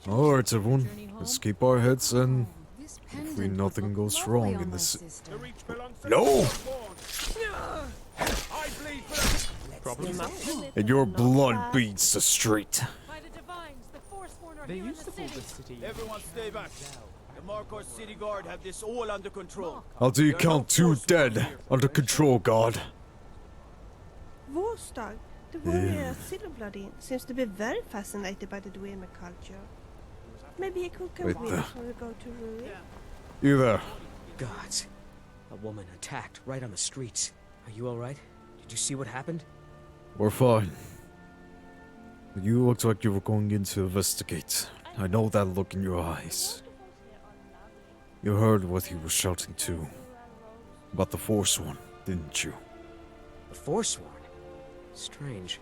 Alright, everyone. Let's keep our heads in. Hopefully nothing goes wrong in this. No! And your blood beats the street. They used to call this city. Everyone stay back. The Markarth city guard have this all under control. How do you count 2 dead? Under control, God. Warstag, the warrior Silverblood in, seems to be very fascinated by the Dwemer culture. Maybe he could come Wait with there. us when we go to Ruin. You there. Gods. A woman attacked right on the streets. Are you alright? Did you see what happened? We're fine. You looked like you were going in to investigate. I know that look in your eyes. You heard what he was shouting too. About the Forsworn, didn't you? The Forsworn? Strange.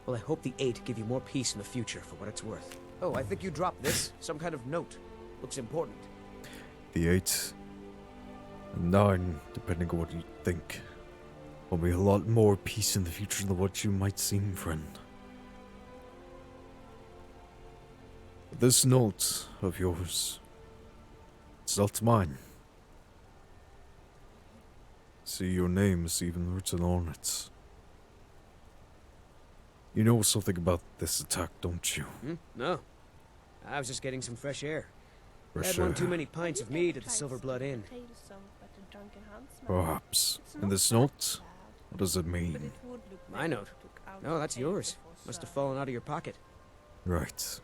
Well, I hope the 8 give you more peace in the future for what it's worth. Oh, I think you dropped this. Some kind of note. Looks important. The 8 and 9, depending on what you think, will be a lot more peace in the future than what you might seem, friend. This note of yours, it's not mine. See, your name is even written on it. You know something about this attack, don't you? No. I was just getting some fresh air. Fresh Had one air. too many pints of mead at the Silver Blood Inn. Perhaps. In this note, what does it mean? My note? No, that's yours. Must have fallen out of your pocket. Right.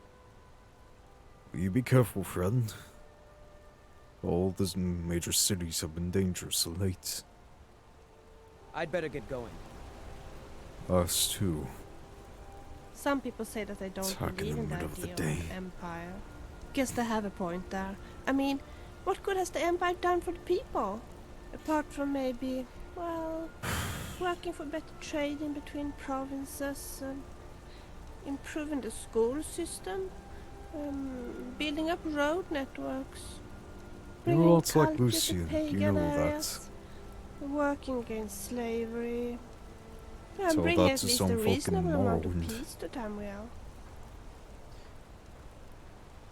Will you be careful, friend? All these major cities have been dangerous of late. I'd better get going. Us too. Some people say that they don't Attack in believe the in the middle of the idea day. of empire. Guess they have a point there. I mean, what good has the empire done for the people? Apart from maybe, well, working for better trading between provinces, improving the school system, building up road networks, You're bringing lots like culture to Lucian, you pagan know areas, working against slavery. Yeah, Tell bringing that at to least some a fucking reasonable amount of Morrowind. peace to Tamriel.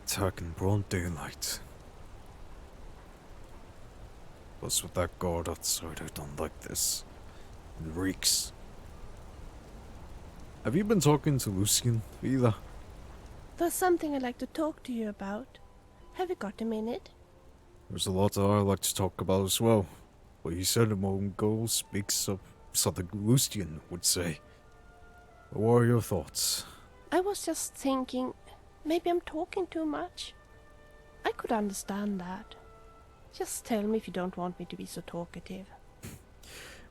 Attack in broad daylight. Plus with that guard outside, I don't like this. It reeks. Have you been talking to Lucian, either? There's something I'd like to talk to you about. Have you got a minute? There's a lot that I like to talk about as well. What you said a moment ago speaks of something Lucian would say. What are your thoughts? I was just thinking, maybe I'm talking too much. I could understand that. Just tell me if you don't want me to be so talkative.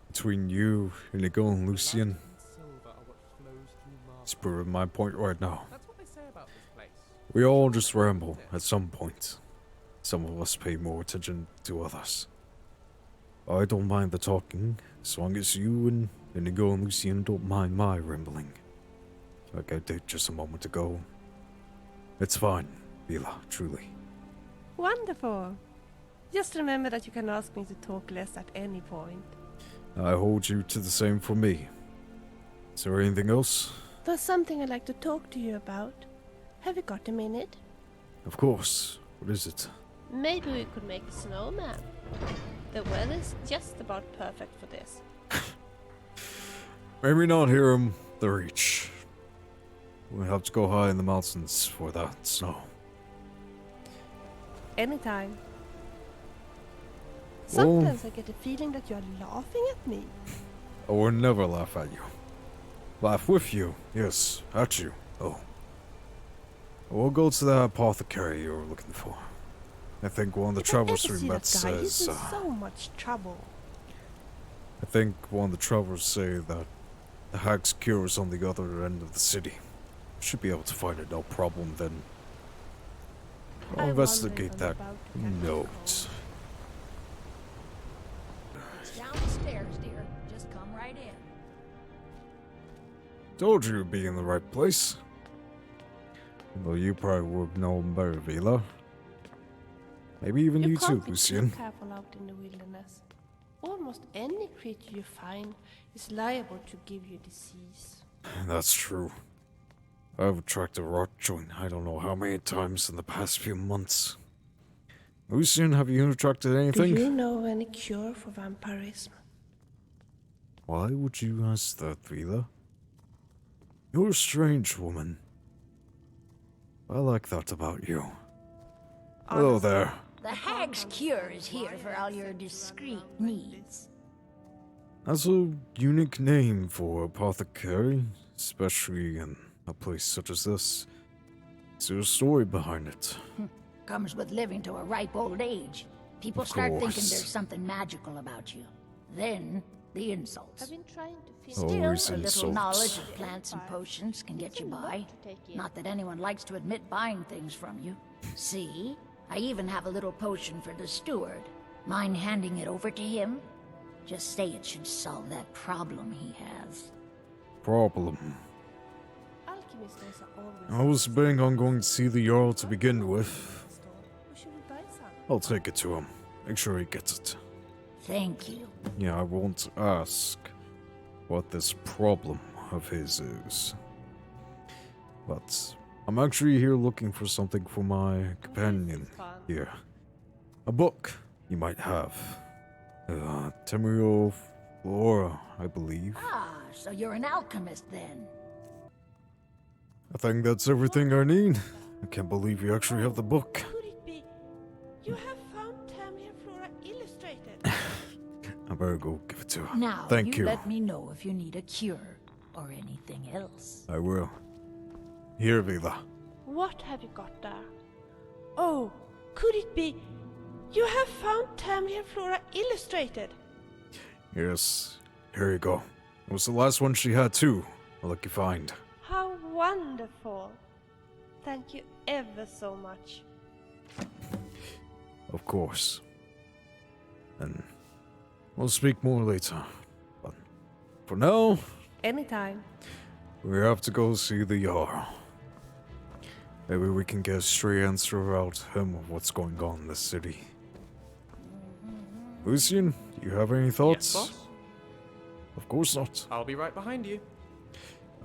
Between you, Inigo, and Lucian, it's proving my point right now. That's what they say about this place. We all just ramble at some point. Some of us pay more attention to others. I don't mind the talking, as long as you and Inigo and Lucian don't mind my rambling. Like I did just a moment ago. It's fine, Vila, truly. Wonderful. Just remember that you can ask me to talk less at any point. I hold you to the same for me. Is there anything else? There's something I'd like to talk to you about. Have you got a minute? Of course. What is it? Maybe we could make a snowman. The weather's just about perfect for this. Maybe not here in the reach. We'll have to go high in the mountains for that snow. Anytime. Well- Sometimes I get a feeling that you're laughing at me. I will never laugh at you. Laugh with you, yes, at you. Oh. We'll go to the apothecary you were looking for. I think one of the If I ever travelers we see met that guy, he's says, in so much trouble. I think one of the travelers say that the hag's cure is on the other end of the city. Should be able to find it, no problem then. I'll I investigate wonder that if I'm about to catch a note. Downstairs, dear. Just come right in. Told you you'd be in the right place. Though you probably would know better, Vila. Maybe even you too, can't be Lucian. too careful out in the wilderness. Almost any creature you find is liable to give you disease. That's true. I've attracted rot joint I don't know how many times in the past few months. Lucian, have you attracted anything? Do you know of any cure for vampirism? Why would you ask that, Vila? You're a strange woman. I like that about you. Hello there. The hag's cure is here for all your discreet needs. That's a unique name for apothecary, especially in a place such as this. Is there a story behind it? Comes with living to a ripe old age. People Of start thinking course. there's something magical about you. Then, the insults. I've been trying to finish. Always Still, a little insults. knowledge of plants and potions can get you by. Not that anyone likes to admit buying things from you. See? I even have a little potion for the steward. Mind handing it over to him? Just say it should solve that problem he has. Problem. Alchemists are always. I was big on going to see the Jarl to begin with. Should we buy some? I'll take it to him. Make sure he gets it. Thank you. Yeah, I won't ask what this problem of his is. But I'm actually here looking for something for my companion here. A book you might have. Temrio Flora, I believe. Ah, so you're an alchemist then. I think that's everything I need. I can't believe you actually have the book. Could it be? You have found Tamir Flora illustrated. I better go give it to her. Now, Thank you. let me know if you need a cure or anything else. I will. Here, Vila. What have you got there? Oh, could it be? You have found Tamir Flora illustrated. Yes, here you go. It was the last one she had too. A lucky find. How wonderful. Thank you ever so much. Of course. And we'll speak more later. But for now, Anytime. we have to go see the Jarl. Maybe we can get a straight answer out of him of what's going on in the city. Lucian, do you have any thoughts? Yes, boss? Of course not. I'll be right behind you.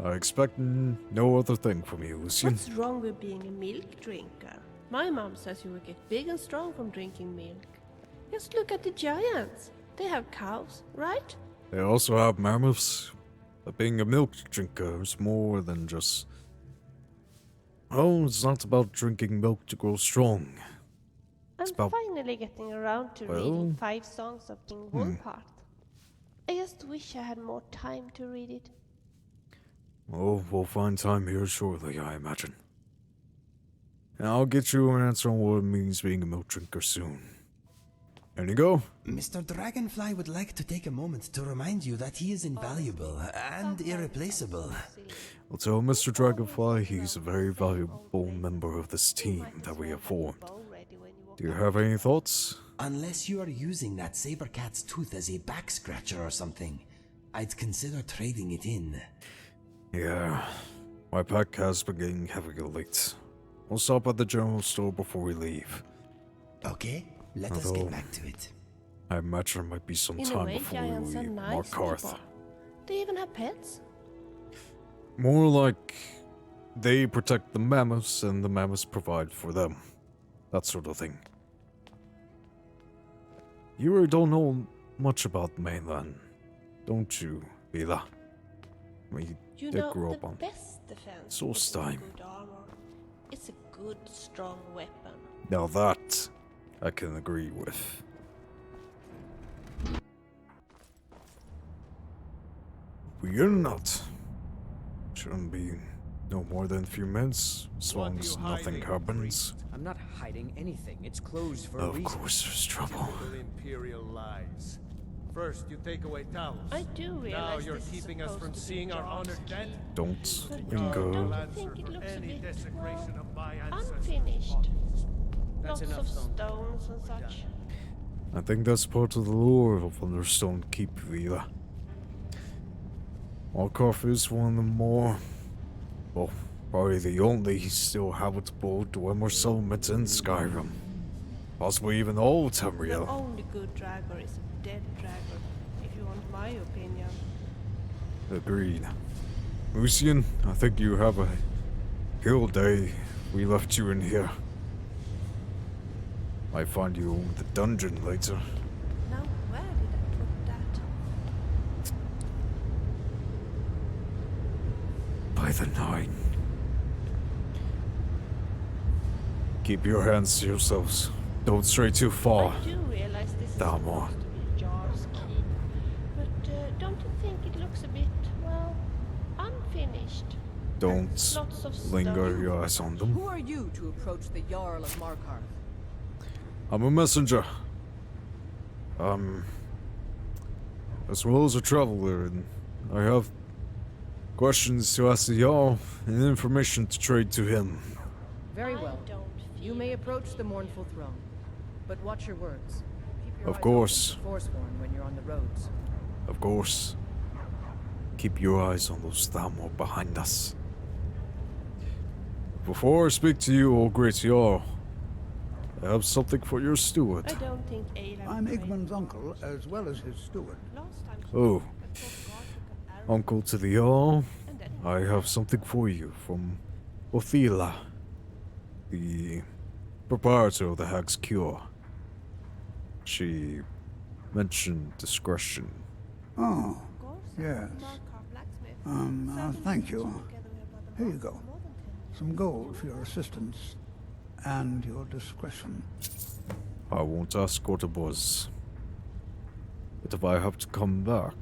I expect no other thing from you, Lucian. What's wrong with being a milk drinker? My mom says you will get big and strong from drinking milk. Just look at the giants. They have cows, right? They also have mammoths. But being a milk drinker is more than just... Oh, it's not about drinking milk to grow strong. I'm about- finally getting around to Well- reading 5 songs of King Markarth. I just wish I had more time to read it. Oh, we'll find time here shortly, I imagine. And I'll get you an answer on what it means being a milk drinker soon. There you go. Mr. Dragonfly would like to take a moment to remind you that he is invaluable and irreplaceable. I'll tell Mr. Dragonfly he's a very valuable member of this team that we have formed. Do you have any thoughts? Unless you are using that saber cat's tooth as a back scratcher or something, I'd consider trading it in. Yeah, my pack has been getting heavily late. We'll stop at the general store before we leave. Okay, let us Although- get back to it. I imagine there might be some In a time way, before we giants are leave nice Markarth. people. They even have pets. More like they protect the mammoths and the mammoths provide for them. That sort of thing. You really don't know much about the mainland, don't you, Vila? I mean, You They know, grew the up on best defense Source is time. good armor. It's a good, strong weapon. now that I can agree with. We're not. Shouldn't be no more than a few minutes, as long as nothing happens. I'm not hiding anything. It's closed for a Of reason. course there's trouble. Typical Imperial lies. First, you take away Talos. I do realize Now you're this is keeping us supposed from to be seeing our John's honored dead. Don't But linger. don't Will you answer think it for looks a any bit, desecration well, of my ancestors' unfinished? bodies. That's Lots enough of stone. stones and such. I think that's part of the lure of Thunderstone Keep, Vila. Markarth is one of the more, well, probably the only still habitable Dwemer settlement in Skyrim. Possibly even all The Tamriel. only good dragon is a dead dragon, if you want my opinion. Agreed. Lucian, I think you have a Kill day, we left you in here. Might find you in the dungeon later. Now, where did I put that? By the 9. Keep your hands to yourselves. Don't stray too far. I do realize this is Damn supposed to be Jar's keep, but don't you think it looks a bit, well, unfinished? Don't Lots of linger stone. your eyes on them. Who are you to approach the Jarl of Markarth? I'm a messenger. As well as a traveler, and I have questions to ask the Jarl and information to trade to him. Very well. I don't You feel may like approach the mournful throne, but watch your words. Keep your Of eyes course. open for Forsworn when you're on the roads. Of course. Keep your eyes on those Thamor behind us. Before I speak to you, O great Jarl, I have something for your steward. I don't think Ayla I'm would Igman's uncle, as well as his steward. Last time Oh. I thought God took an arrow Uncle to the Jarl, and then I have something for you from Othila, the proprietor of the Hag's Cure. She mentioned discretion. Oh, Gorsa, yes. Markarth blacksmith. Seldom thank you. together we have about a Here you month, go. more than 10 years. Some gold for your assistance and your discretion. I won't ask what it was. But if I have to come back,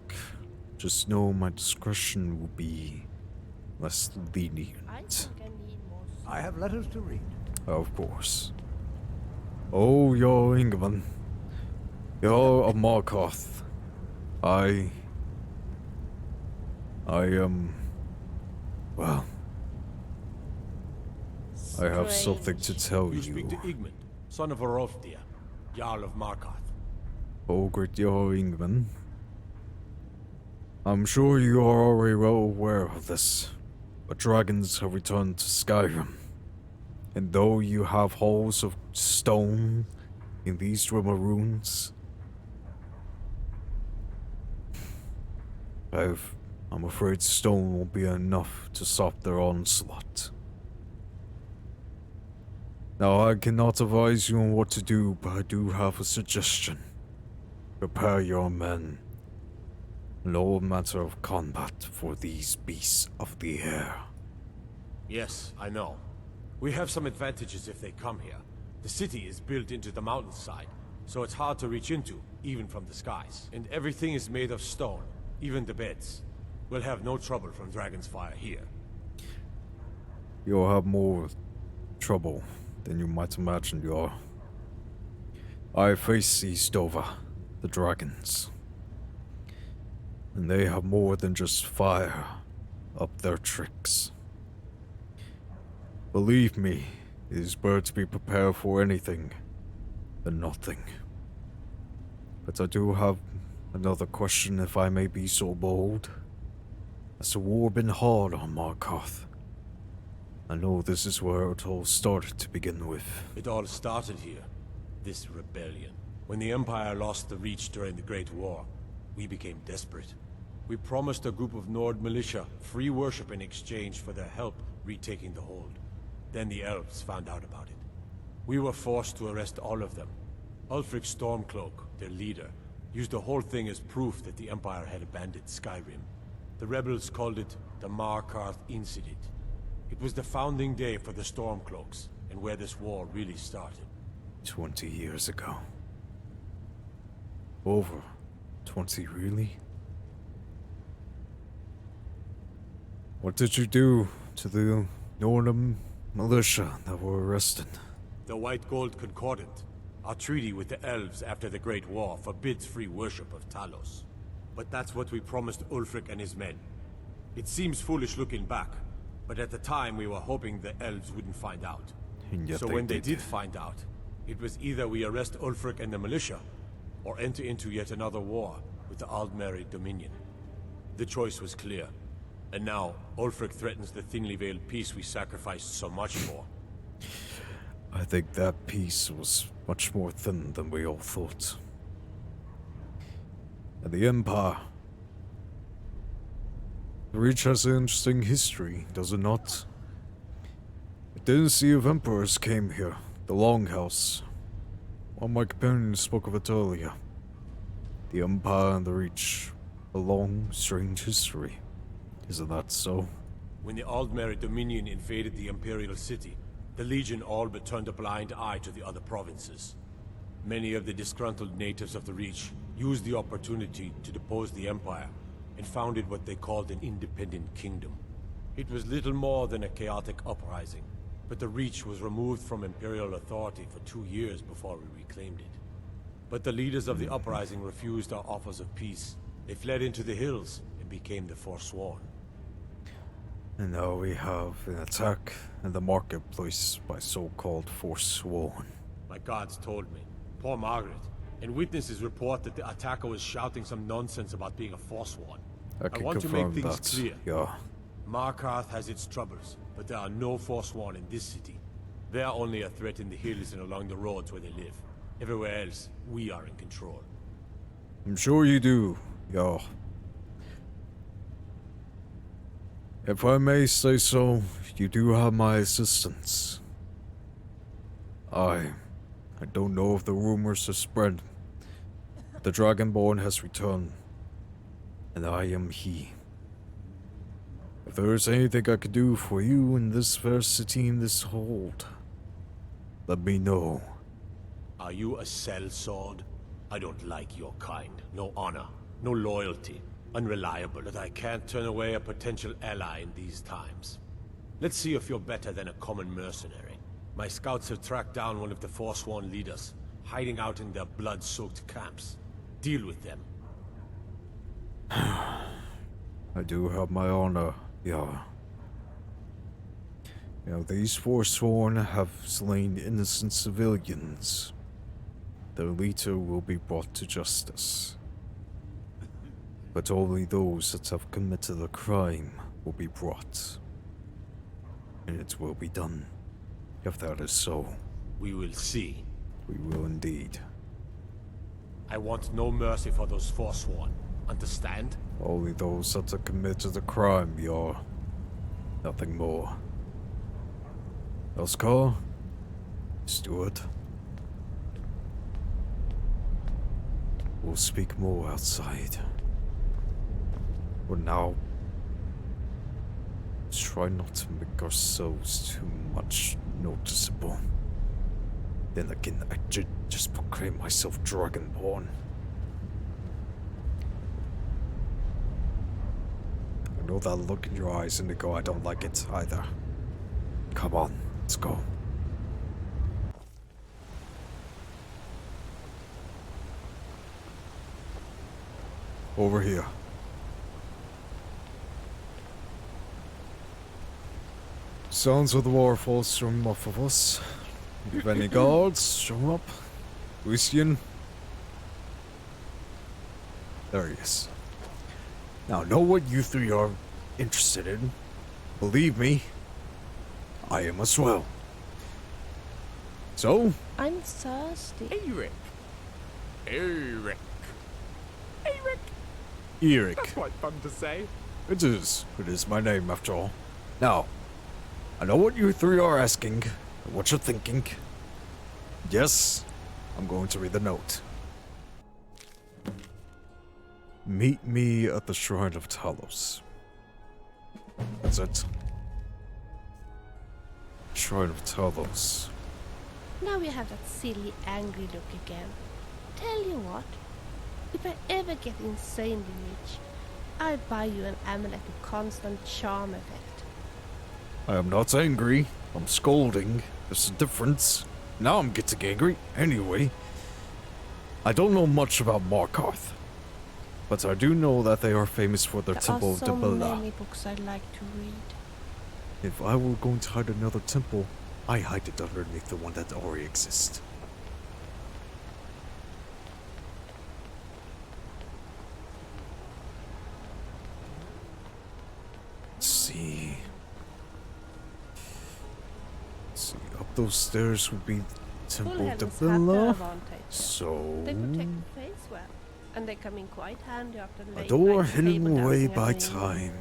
just know my discretion will be less I lenient. think I need more I have letters to read. Of course. Oh, you're Ingman. You're of Markarth. I well, I have something to tell You speak to you. Igmund, son of Orofdia, Jarl of Markarth. Oh, great Jarl Ingman. I'm sure you are already well aware of this, but dragons have returned to Skyrim. And though you have halls of stone in these Dwemer ruins, I'm afraid stone won't be enough to stop their onslaught. Now, I cannot advise you on what to do, but I do have a suggestion. Prepare your men. No matter of combat for these beasts of the air. Yes, I know. We have some advantages if they come here. The city is built into the mountainside, so it's hard to reach into, even from the skies. And everything is made of stone, even the beds. We'll have no trouble from Dragon's Fire here. You'll have more trouble than you might imagine, Jarl. I face these Dova, the dragons. And they have more than just fire up their tricks. Believe me, it is better to be prepared for anything than nothing. But I do have another question, if I may be so bold. Has the war been hard on Markarth? I know this is where it all started to begin with. It all started here, this rebellion. When the Empire lost the Reach during the Great War, we became desperate. We promised a group of Nord militia free worship in exchange for their help retaking the hold. Then the elves found out about it. We were forced to arrest all of them. Ulfric Stormcloak, their leader, used the whole thing as proof that the Empire had abandoned Skyrim. The rebels called it the Markarth Incident. It was the founding day for the Stormcloaks, and where this war really started. 20 years ago. Over 20, really? What did you do to the Northern militia that were arrested? The White Gold Concordant, our treaty with the elves after the Great War, forbids free worship of Talos. But that's what we promised Ulfric and his men. It seems foolish looking back, but at the time we were hoping the elves wouldn't find out. And yet So when they did find out, it was either we arrest Ulfric and the militia, or enter into yet another war with the Aldmeri Dominion. The choice was clear. And now, Ulfric threatens the thinly veiled peace we sacrificed so much for. I think that peace was much more thin than we all thought. And the Empire. The Reach has an interesting history, does it not? dynasty of emperors came here, the Longhouse. One of my companions spoke of it earlier. The Empire and the Reach. A long, strange history. Isn't that so? When the Aldmeri Dominion invaded the Imperial City, the Legion all but turned a blind eye to the other provinces. Many of the disgruntled natives of the Reach used the opportunity to depose the Empire and founded what they called an independent kingdom. It was little more than a chaotic uprising, but the Reach was removed from Imperial authority for 2 years before we reclaimed it. But the leaders of the uprising refused our offers of peace. They fled into the hills and became the Forsworn. And now we have an attack in the marketplace by so-called Forsworn. My guards told me. Poor Margaret. And witnesses report that the attacker was shouting some nonsense about being a Forsworn. I want to make things that. clear. Yeah. Markarth has its troubles, but there are no Forsworn in this city. They are only a threat in the hills and along the roads where they live. Everywhere else, we are in control. I'm sure you do, yeah. If I may say so, you do have my assistance. I don't know if the rumors have spread. The Dragonborn has returned, and I am he. If there is anything I could do for you in this fair city in this hold, let me know. Are you a sellsword? I don't like your kind. No honor, no loyalty. Unreliable, but I can't turn away a potential ally in these times. Let's see if you're better than a common mercenary. My scouts have tracked down one of the Forsworn leaders, hiding out in their blood-soaked camps. Deal with them. I do have my honor, yeah. You know, these Forsworn have slain innocent civilians. Their leader will be brought to justice. But only those that have committed a crime will be brought. And it will be done, if that is so. We will see. We will indeed. I want no mercy for those Forsworn. Understand? Only those that have committed a crime, Yor. Nothing more. Oscar? Steward? We'll speak more outside. For now, let's try not to make ourselves too much noticeable. Then again, I just proclaim myself Dragonborn. I know that look in your eyes, Indigo. I don't like it either. Come on, let's go. Over here. Sounds of the waterfalls from off of us. If you have any guards, show up. Lucian. There he is. Now, know what you three are interested in. Believe me, I am as well. So? I'm thirsty. Eric. Eric. Eric. Eric. That's quite fun to say. It is. It is my name, after all. Now, I know what you three are asking, and what you're thinking. Yes, I'm going to read the note. Meet me at the Shrine of Talos. That's it. Shrine of Talos. Now you have that silly, angry look again. Tell you what, if I ever get insanely rich, I'll buy you an amulet with constant charm effect. I am not angry. I'm scolding. There's a difference. Now I'm getting angry. Anyway, I don't know much about Markarth, but I do know that they are famous for their Temple of There are so Dwemer. many books I'd like to read. If I were going to hide another temple, I hide it underneath the one that already exists. Let's see. Up those stairs would be Temple Full of heavens have their Dwemer. advantage. So They protect the face well, and they come in quite handy after a late door night hidden table away dancing by at the inn. time,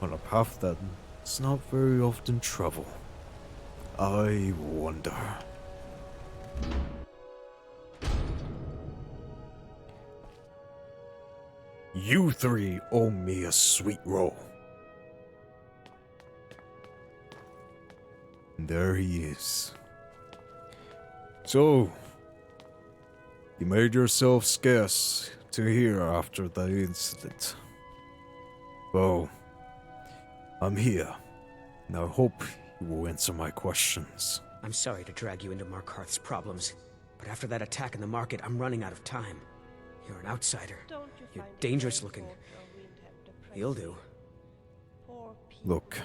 on a path that is not very often traveled. I wonder. You three owe me a sweet roll. And there he is. So, you made yourself scarce to hear after the incident. Well, I'm here, and I hope you will answer my questions. I'm sorry to drag you into Markarth's problems, but after that attack in the market, I'm running out of time. You're an outsider. You're dangerous looking. You'll do. Look,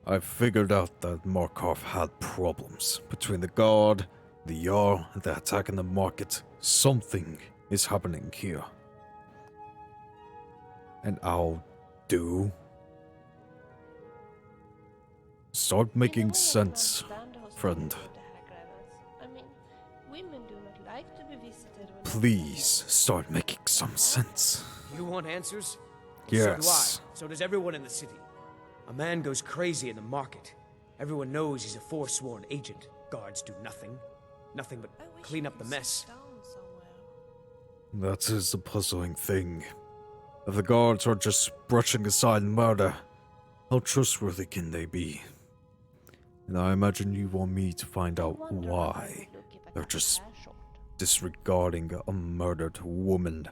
I've figured out that Markarth had problems. Between the guard, the Jarl, and the attack in the market, something is happening here. And I'll do... Start making sense, friend. Please start making some sense. You want answers? Yes. So do I. So does everyone in the city. A man goes crazy in the market. Everyone knows he's a Forsworn agent. Guards do nothing. Nothing but clean up the mess. That is the puzzling thing. If the guards are just brushing aside murder, how trustworthy can they be? And I imagine you want me to find out why they're just disregarding a murdered woman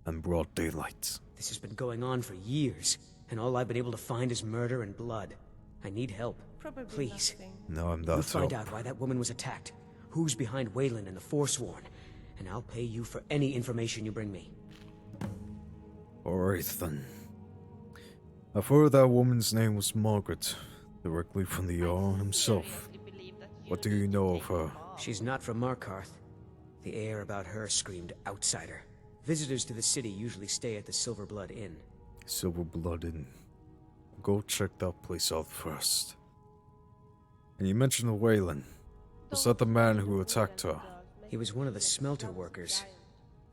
in broad daylight. This has been going on for years, and all I've been able to find is murder and blood. I need help. Please. No, I'm not. You find out why that woman was attacked, who's behind Wayland and the Forsworn, and I'll pay you for any information you bring me. Alright then. I've heard that woman's name was Margaret, directly from the Jarl himself. What do you know of her? She's not from Markarth. The air about her screamed outsider. Visitors to the city usually stay at the Silver Blood Inn. Silver Blood Inn. Go check that place out first. And you mentioned Wayland. Was that the man who attacked her? He was one of the smelter workers.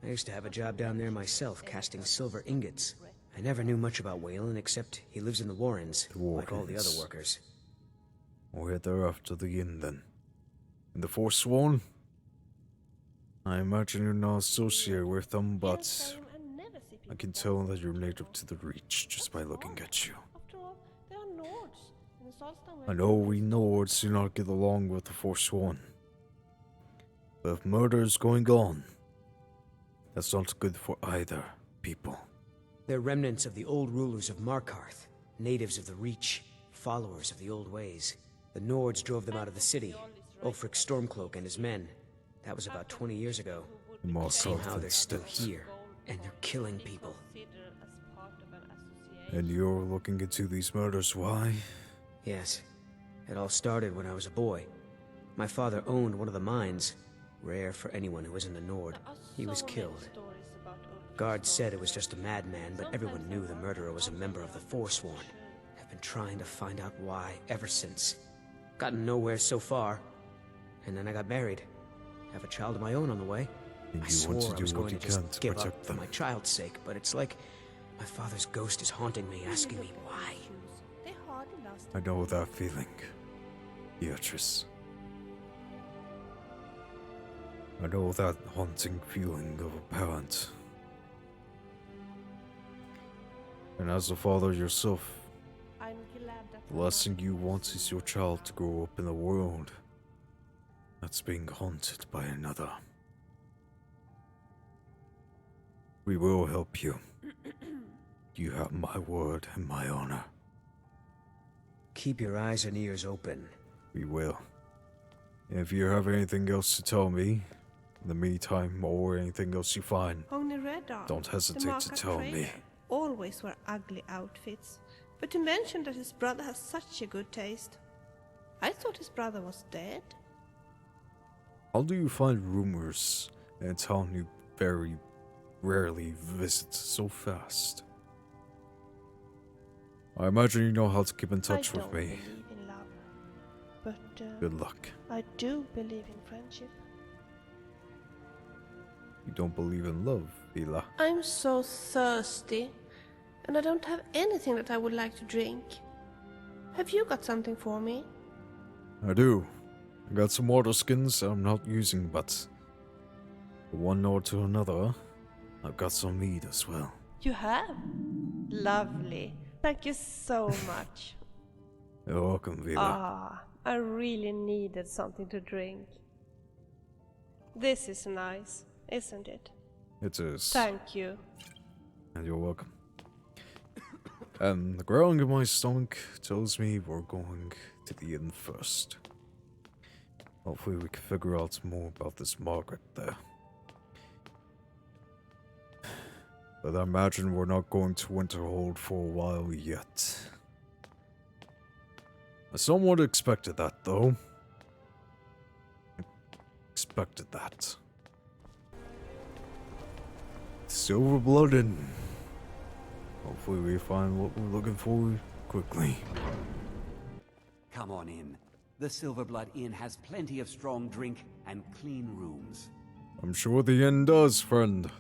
I used to have a job down there myself, casting silver ingots. I never knew much about Wayland, except he lives in the Warrens, like all the other workers. We'll head there after the inn, then. And the Forsworn? I imagine you're not associated with them, but I can tell that you're native to the Reach just by looking at you. I know we Nords do not get along with the Forsworn. But if murder is going on, that's not good for either people. They're remnants of the old rulers of Markarth, natives of the Reach, followers of the old ways. The Nords drove them out of the city, Ulfric Stormcloak and his men. That was about 20 years ago. Somehow they're still here, and they're killing people. And you're looking into these murders, why? Yes. It all started when I was a boy. My father owned one of the mines, rare for anyone who was in the Nord. He was killed. Guards said it was just a madman, but everyone knew the murderer was a member of the Forsworn. I've been trying to find out why ever since. Gotten nowhere so far. And then I got married. Have a child of my own on the way. And I you swore want to I do was going what to you just can to give up protect for them. my child's sake, but it's like my father's ghost is haunting me, asking me why. I know that feeling, Beatrice. I know that haunting feeling of a parent. And as a father yourself, the last thing you want is your child to grow up in a world that's being haunted by another. We will help you. You have my word and my honor. Keep your eyes and ears open. We will. If you have anything else to tell me, in the meantime, or anything else you find, Only Redar, don't hesitate to tell me. Always wear ugly outfits, but to mention that his brother has such a good taste. I thought his brother was dead. How do you find rumors in a town you very rarely visit so fast? I imagine you know how to keep in touch with me. I don't believe in love, but Good luck. I do believe in friendship. You don't believe in love, Vila. I'm so thirsty, and I don't have anything that I would like to drink. Have you got something for me? I do. I got some water skins I'm not using, but from one node to another, I've got some meat as well. You have? Lovely. Thank you so much. You're welcome, Viva. Ah, I really needed something to drink. This is nice, isn't it? It is. Thank you. And you're welcome. And the growling in my stomach tells me we're going to the inn first. Hopefully we can figure out more about this Markarth there. But I imagine we're not going to Winterhold for a while yet. I somewhat expected that, though. Expected that. Silverblood Inn. Hopefully we find what we're looking for quickly. Come on in. The Silverblood Inn has plenty of strong drink and clean rooms. I'm sure the inn does, friend.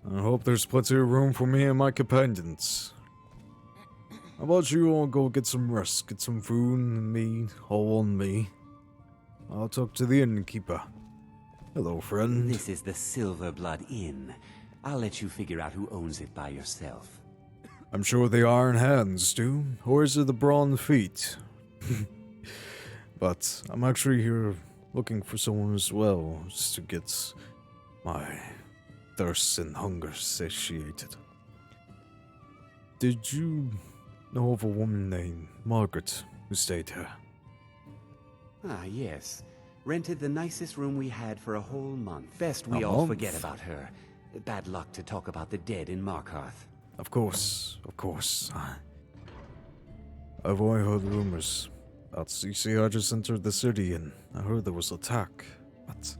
I hope there's plenty of room for me and my companions. How about you all go get some rest, get some food, and me, all on me. I'll talk to the innkeeper. Hello, friend. This is the Silverblood Inn. I'll let you figure out who owns it by yourself. I'm sure the Iron Hands do, or is it the Brawn Feet? But I'm actually here looking for someone as well, just to get my thirst and hunger satiated. Did you know of a woman named Margaret who stayed here? Ah, yes. Rented the nicest room we had for a whole month. Best we A all month? forget about her. Bad luck to talk about the dead in Markarth. Of course. I've only heard rumors. You see, I just entered the city and I heard there was an attack. But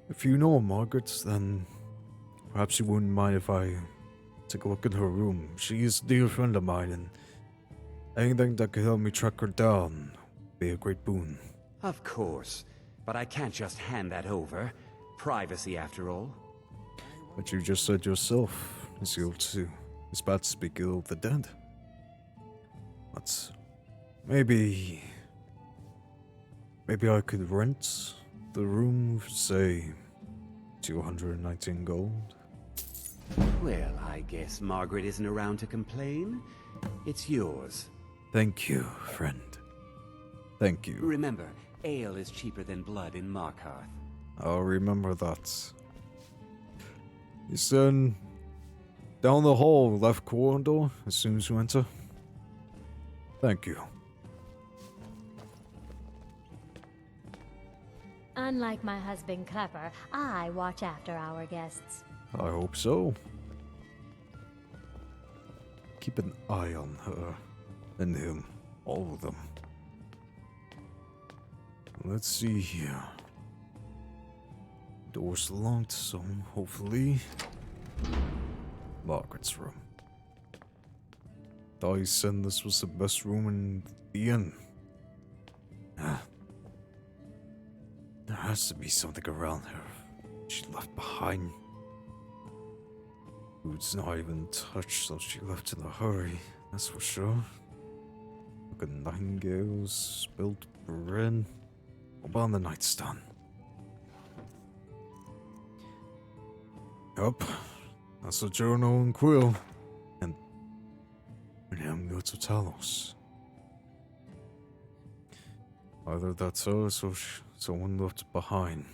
if you know Margaret, then perhaps you wouldn't mind if I take a look in her room. She is a dear friend of mine, and anything that could help me track her down would be a great boon. Of course. But I can't just hand that over. Privacy, after all. But you just said yourself, it's bad to speak ill of the dead. But maybe I could rent the room for, say, 219 gold. Well, I guess Margaret isn't around to complain. It's yours. Thank you, friend. Thank you. Remember, ale is cheaper than blood in Markarth. I'll remember that. You said down the hall, left corridor, as soon as you enter. Thank you. Unlike my husband Gopher, I watch after our guests. I hope so. Keep an eye on her and him, all of them. Let's see here. Door's locked, so hopefully Margaret's room. Thought he said this was the best room in the inn. There has to be something around her she left behind. Food's not even touched, so she left in a hurry, that's for sure. Look at nightingales, spilled bread. What about the nightstand? Yup, that's a journal and quill. And I'm go to Talos. Either that's her or someone left it behind.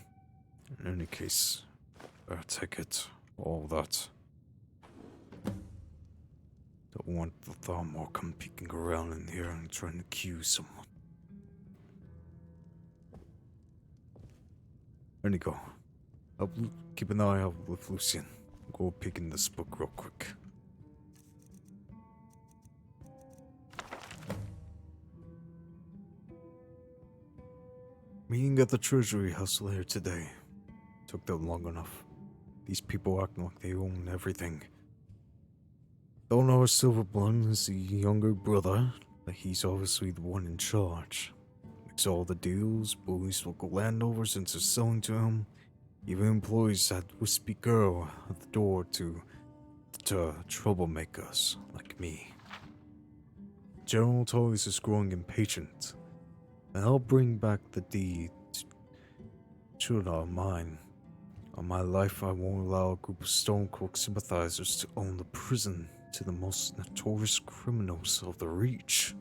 In any case, better take it, all that. Don't want the Tharmor come peeking around in here and trying to accuse someone. There you go. I'll keep an eye out with Lucian. Go peek in this book real quick. Meeting at the Treasury House later today. Took that long enough. These people acting like they own everything. Don't know if Silverblood is the younger brother, but he's obviously the one in charge. Makes all the deals, bullies local landowners into selling to him. Even employs that wispy girl at the door to deter troublemakers like me. General Tullius is growing impatient, and I'll bring back the deed. Should I mine? On my life, I won't allow a group of Stonecourt sympathizers to own the prison to the most notorious criminals of the Reach.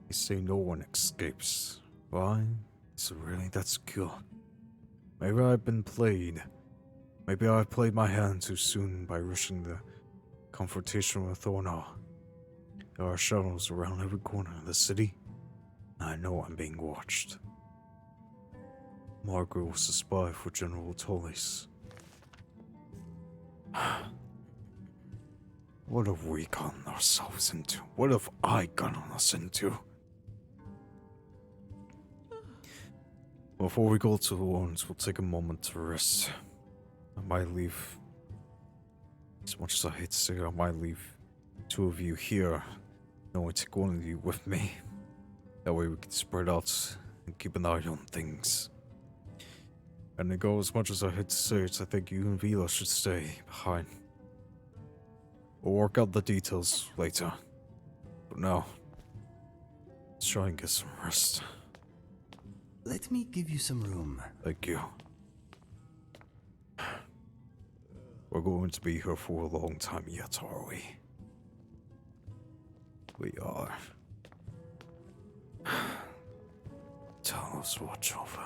They say no one escapes. Why? Is it really that secure? Maybe I've been played. Maybe I've played my hand too soon by rushing the confrontation with Thornar. There are shadows around every corner of the city, and I know I'm being watched. Margaret was a spy for General Tullius. What have we gotten ourselves into? What have I gotten us into? Before we go to the Lawrence, we'll take a moment to rest. I might leave, as much as I hate to say it, I might leave two of you here. No, I take one of you with me. That way we can spread out and keep an eye on things. And to go, as much as I hate to say it, I think you and Vila should stay behind. We'll work out the details later. But now, let's try and get some rest. Let me give you some room. Thank you. We're going to be here for a long time yet, are we? We are. Tell us, watch over.